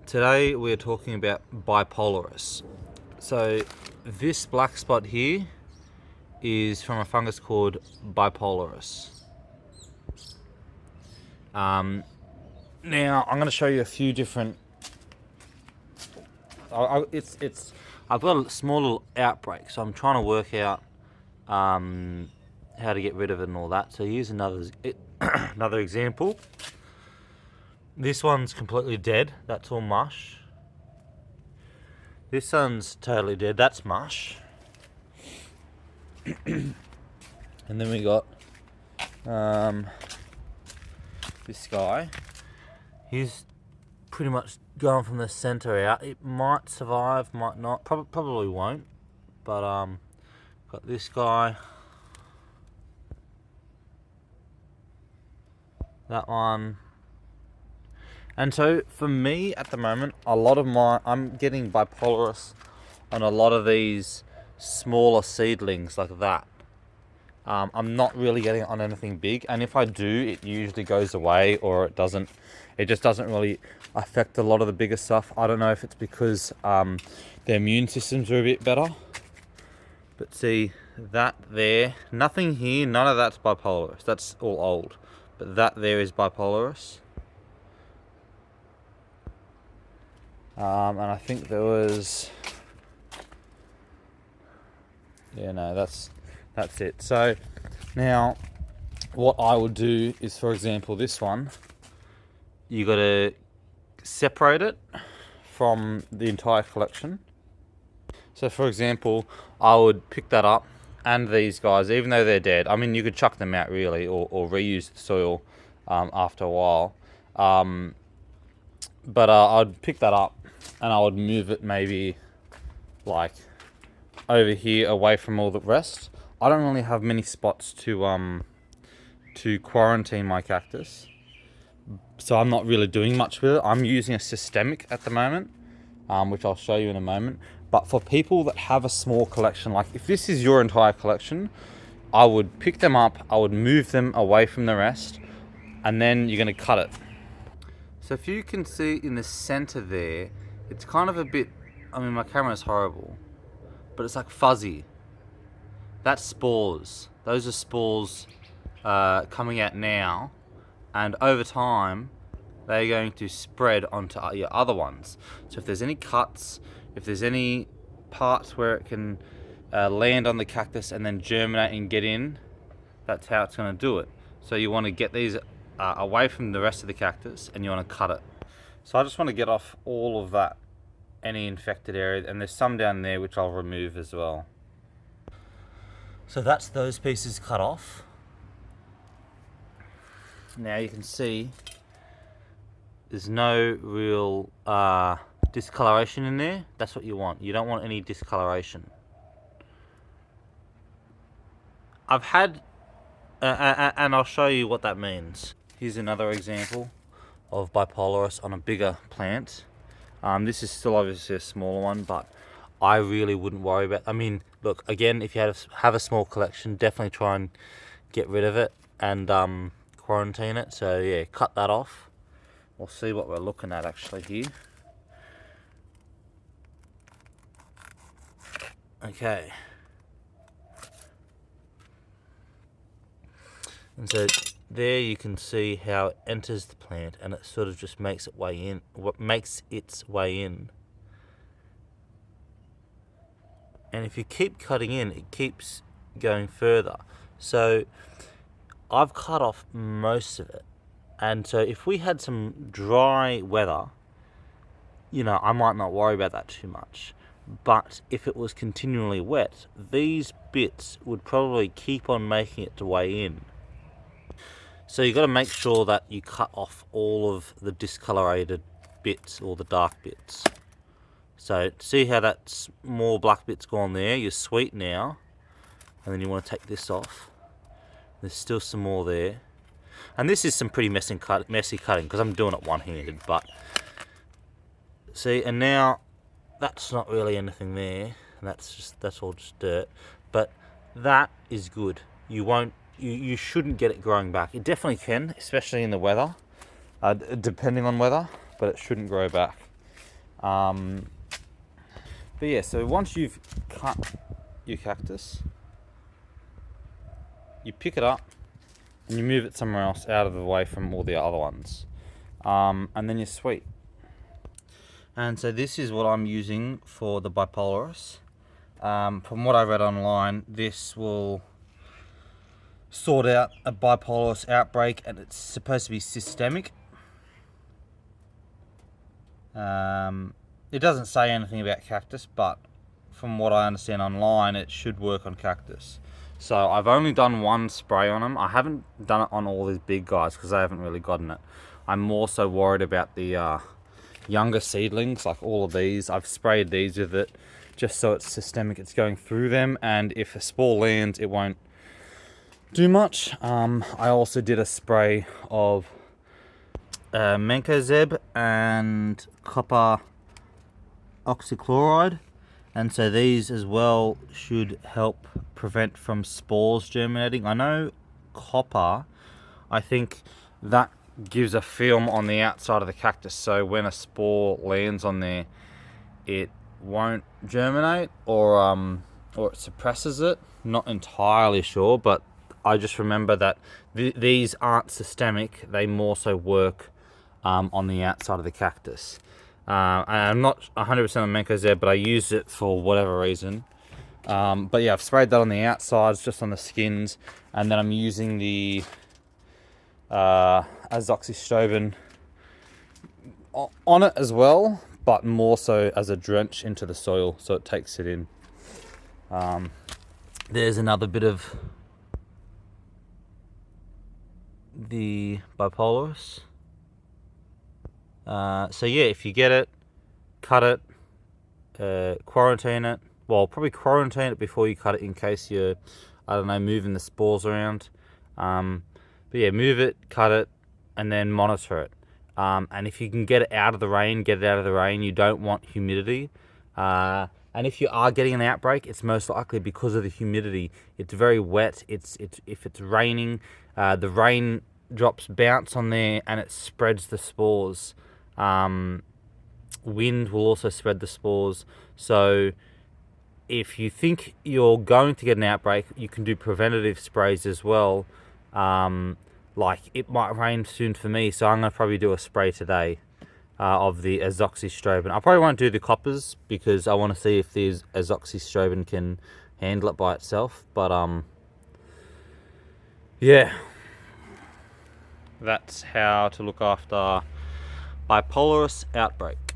Today we're talking about Bipolaris. So this black spot here is from a fungus called Bipolaris. Now I'm going to show you a few different. I've got a small little outbreak, so I'm trying to work out how to get rid of it and all that. So here's another another example. This one's completely dead. That's all mush. This one's totally dead. That's mush. And then we got this guy. He's pretty much going from the center out. It might survive, might not. Probably won't. But got this guy. That one. And so for me at the moment, I'm getting Bipolaris on a lot of these smaller seedlings like that. I'm not really getting it on anything big, and if I do, it usually goes away, or it doesn't. It just doesn't really affect a lot of the bigger stuff. I don't know if it's because their immune systems are a bit better. But see that there, nothing here, none of that's Bipolaris. That's all old. But that there is Bipolaris. And I think there was, that's it. So now what I would do is, for example, this one, you got to separate it from the entire collection. So for example, I would pick that up, and these guys, even though they're dead, I mean, you could chuck them out really, or reuse the soil after a while. But I'd pick that up and I would move it maybe like over here away from all the rest. I don't really have many spots to quarantine my cactus, so I'm not really doing much with it. I'm using a systemic at the moment, which I'll show you in a moment. But for people that have a small collection, like if this is your entire collection, I would pick them up, I would move them away from the rest, and then you're going to cut it. So if you can see in the center there, it's kind of a bit, I mean, my camera is horrible, but it's like fuzzy. That's spores. Those are spores coming out now, and over time they're going to spread onto your other ones. So if there's any cuts, if there's any parts where it can land on the cactus and then germinate and get in, that's how it's going to do it. So you want to get these away from the rest of the cactus, and you want to cut it. So I just want to get off all of that, any infected area, and there's some down there which I'll remove as well. So that's those pieces cut off. Now you can see there's no real discoloration in there. That's what you want. You don't want any discoloration. I've had, and I'll show you what that means. Here's another example of Bipolaris on a bigger plant. This is still obviously a smaller one, but I really wouldn't worry about. I mean, look, again, if you have a small collection, definitely try and get rid of it and quarantine it. So yeah, cut that off. We'll see what we're looking at actually here. Okay. And so there you can see how it enters the plant, and it sort of just makes its way in. And if you keep cutting in, it keeps going further. So I've cut off most of it. And so if we had some dry weather, I might not worry about that too much. But if it was continually wet, these bits would probably keep on making its way in. So you've got to make sure that you cut off all of the discolorated bits, or the dark bits. So see how that small black bit's gone there? You're sweet now. And then you want to take this off. There's still some more there. And this is some pretty messy cutting, because I'm doing it one-handed. But see, and now that's not really anything there. That's all just dirt. But that is good. You shouldn't get it growing back. It definitely can, especially in the weather, depending on weather, but it shouldn't grow back. But yeah, so once you've cut your cactus, you pick it up and you move it somewhere else out of the way from all the other ones. And then you're sweet. And so this is what I'm using for the Bipolaris. From what I read online, this will sort out a Bipolaris outbreak, and it's supposed to be systemic. It doesn't say anything about cactus, but from what I understand online, it should work on cactus. So I've only done one spray on them. I haven't done it on all these big guys because I haven't really gotten it. I'm more so worried about the younger seedlings, like all of these. I've sprayed these with it just so it's systemic, it's going through them, and if a spore lands, it won't do much. I also did a spray of mancozeb and copper oxychloride, and so these as well should help prevent from spores germinating. I know copper, I think that gives a film on the outside of the cactus, so when a spore lands on there, it won't germinate, or it suppresses it. Not entirely sure, but I just remember that these aren't systemic, they more so work on the outside of the cactus. I'm not 100% on mancozeb, but I used it for whatever reason. But yeah, I've sprayed that on the outsides, just on the skins, and then I'm using the azoxystrobin on it as well, but more so as a drench into the soil, so it takes it in. There's another bit of the Bipolaris. So yeah, if you get it, cut it, quarantine it. Well, probably quarantine it before you cut it in case you're, I don't know, moving the spores around. But yeah, move it, cut it, and then monitor it. And if you can get it out of the rain, get it out of the rain. You don't want humidity. And if you are getting an outbreak, it's most likely because of the humidity. It's very wet. If it's raining, the rain drops bounce on there and it spreads the spores. Wind will also spread the spores. So if you think you're going to get an outbreak, you can do preventative sprays as well. Like, it might rain soon for me, so I'm going to probably do a spray today of the azoxystrobin. I probably won't do the coppers because I want to see if the azoxystrobin can handle it by itself. But yeah, that's how to look after Bipolaris outbreak.